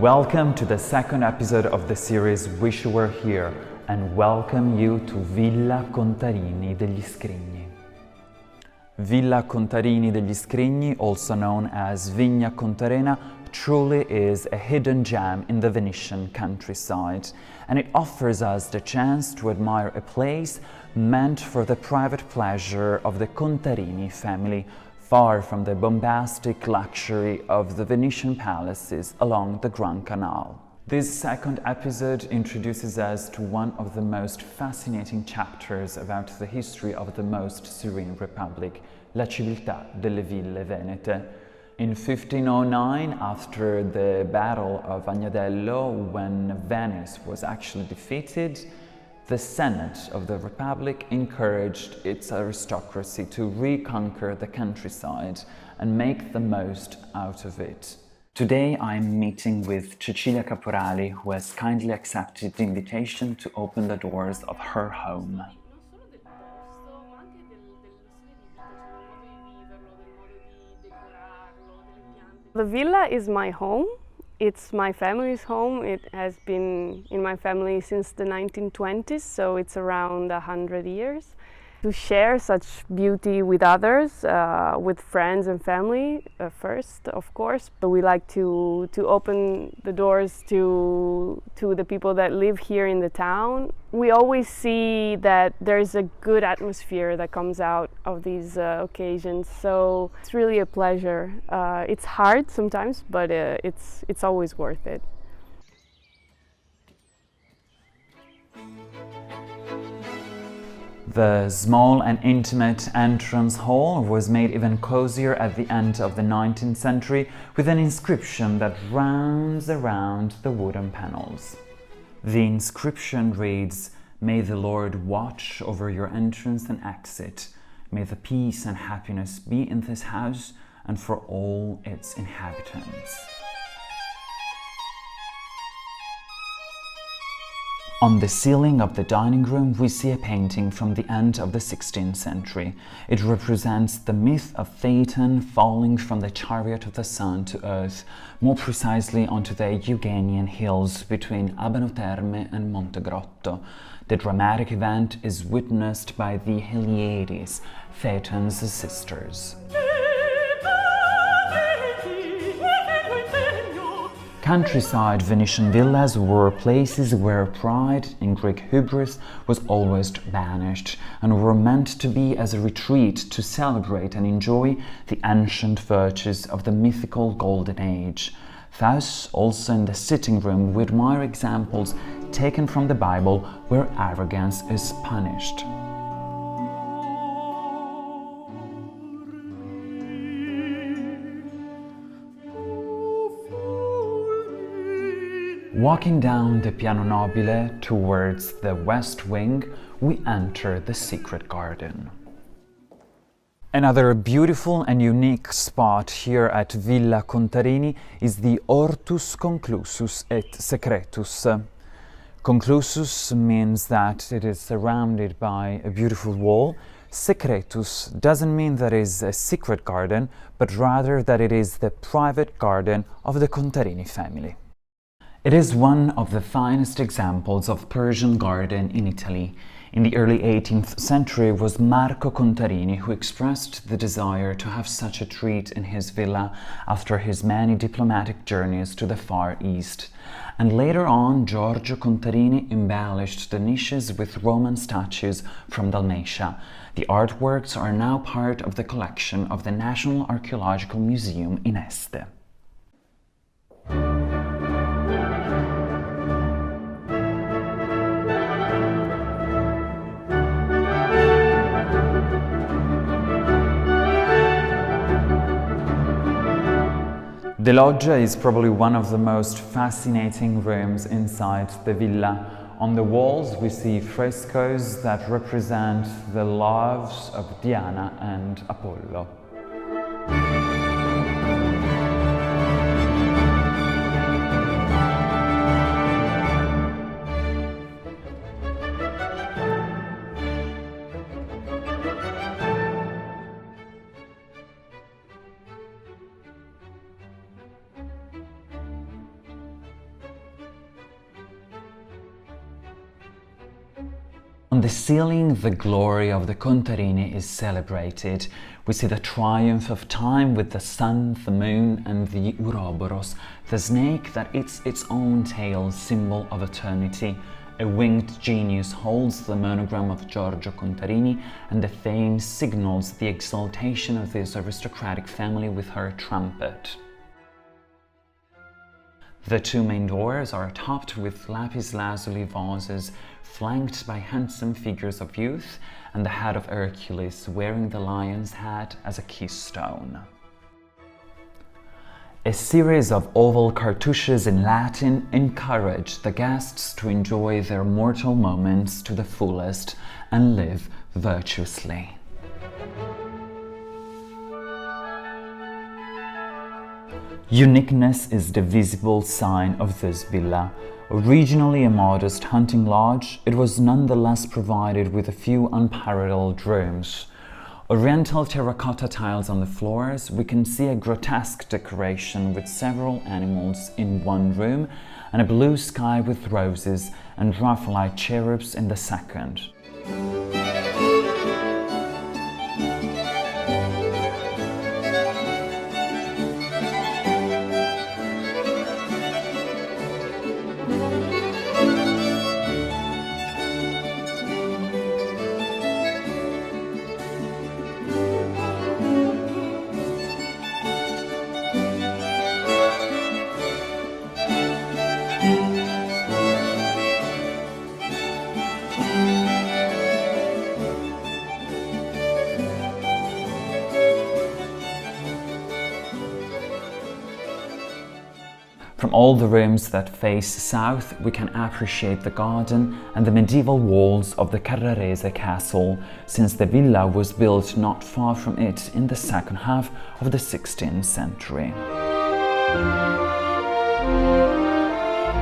Welcome to the second episode of the series Wish You Were Here, and welcome you to Villa Contarini degli Scrigni. Villa Contarini degli Scrigni, also known as Vigna Contarena, truly is a hidden gem in the Venetian countryside, and it offers us the chance to admire a place meant for the private pleasure of the Contarini family, far from the bombastic luxury of the Venetian palaces along the Grand Canal. This second episode introduces us to one of the most fascinating chapters about the history of the most serene republic, la civiltà delle ville venete. In 1509, after the Battle of Agnadello, when Venice was actually defeated, the Senate of the Republic encouraged its aristocracy to reconquer the countryside and make the most out of it. Today I'm meeting with Cecilia Caporali, who has kindly accepted the invitation to open the doors of her home. The villa is my home. It's my family's home. It has been in my family since the 1920s, so it's around 100 years. To share such beauty with others, with friends and family first, of course, but we like to open the doors to the people that live here in the town. We always see that there's a good atmosphere that comes out of these occasions, so it's really a pleasure. It's hard sometimes, but it's always worth it. The small and intimate entrance hall was made even cozier at the end of the 19th century with an inscription that rounds around the wooden panels. The inscription reads, "May the Lord watch over your entrance and exit. May the peace and happiness be in this house and for all its inhabitants." On the ceiling of the dining room, we see a painting from the end of the 16th century. It represents the myth of Phaeton falling from the chariot of the sun to earth, more precisely onto the Euganian hills between Abano Terme and Montegrotto. The dramatic event is witnessed by the Heliades, Phaeton's sisters. Countryside Venetian villas were places where pride, in Greek hubris, was always banished, and were meant to be as a retreat to celebrate and enjoy the ancient virtues of the mythical Golden Age. Thus, also in the sitting room, we admire examples taken from the Bible where arrogance is punished. Walking down the Piano Nobile towards the west wing, we enter the secret garden. Another beautiful and unique spot here at Villa Contarini is the Hortus Conclusus et Secretus. Conclusus means that it is surrounded by a beautiful wall. Secretus doesn't mean that it is a secret garden, but rather that it is the private garden of the Contarini family. It is one of the finest examples of Persian garden in Italy. In the early 18th century, it was Marco Contarini who expressed the desire to have such a treat in his villa after his many diplomatic journeys to the Far East. And later on, Giorgio Contarini embellished the niches with Roman statues from Dalmatia. The artworks are now part of the collection of the National Archaeological Museum in Este. The loggia is probably one of the most fascinating rooms inside the villa. On the walls we see frescoes that represent the loves of Diana and Apollo. On the ceiling, the glory of the Contarini is celebrated. We see the triumph of time with the sun, the moon, and the Ouroboros, the snake that eats its own tail, symbol of eternity. A winged genius holds the monogram of Giorgio Contarini, and the fame signals the exaltation of this aristocratic family with her trumpet. The two main doors are topped with lapis lazuli vases, flanked by handsome figures of youth and the head of Hercules wearing the lion's hat as a keystone. A series of oval cartouches in Latin encourage the guests to enjoy their mortal moments to the fullest and live virtuously. Uniqueness is the visible sign of this villa. Originally a modest hunting lodge, it was nonetheless provided with a few unparalleled rooms. Oriental terracotta tiles on the floors, we can see a grotesque decoration with several animals in one room and a blue sky with roses and Raphaelite cherubs in the second. From all the rooms that face south, we can appreciate the garden and the medieval walls of the Carrarese castle, since the villa was built not far from it in the second half of the 16th century.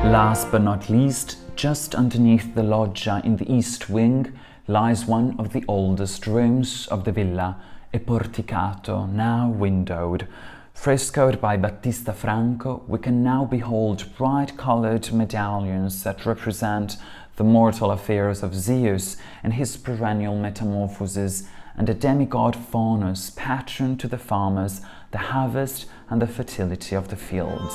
Last but not least, just underneath the loggia in the east wing lies one of the oldest rooms of the villa, a porticato, now windowed. Frescoed by Battista Franco, we can now behold bright-colored medallions that represent the mortal affairs of Zeus and his perennial metamorphoses, and a demigod Faunus, patron to the farmers, the harvest and the fertility of the fields.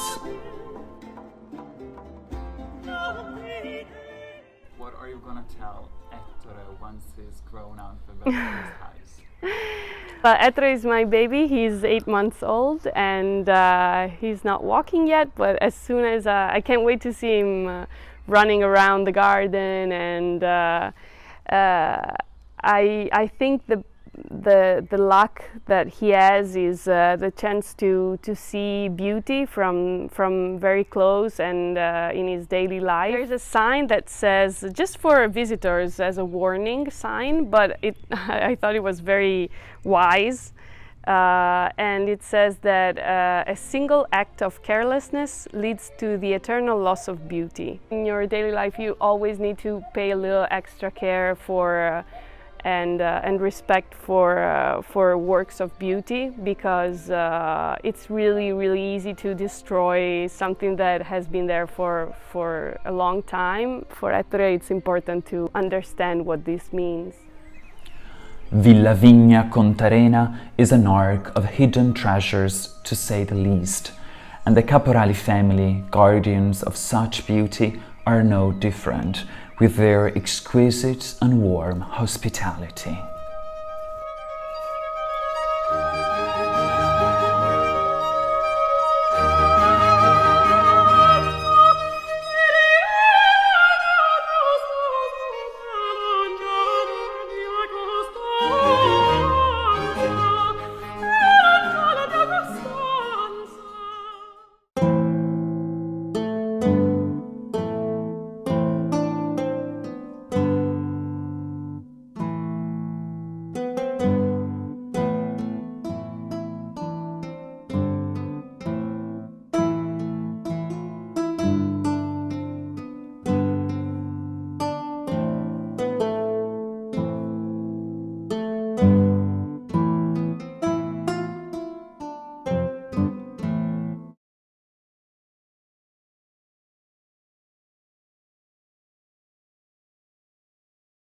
What are you gonna tell Ettore once he's grown up about his house? Ettore is my baby. He's 8 months old and he's not walking yet, but as soon as I can't wait to see him running around the garden, and I think the luck that he has is the chance to see beauty from very close and in his daily life. There's a sign that says, just for visitors as a warning sign, but I thought it was very wise, and it says that a single act of carelessness leads to the eternal loss of beauty. In your daily life you always need to pay a little extra care for and respect for works of beauty, because it's really easy to destroy something that has been there for a long time. For Ettore, it's important to understand what this means. Villa Vigna Contarena is an ark of hidden treasures, to say the least, and the Caporali family, guardians of such beauty, are no different, with their exquisite and warm hospitality.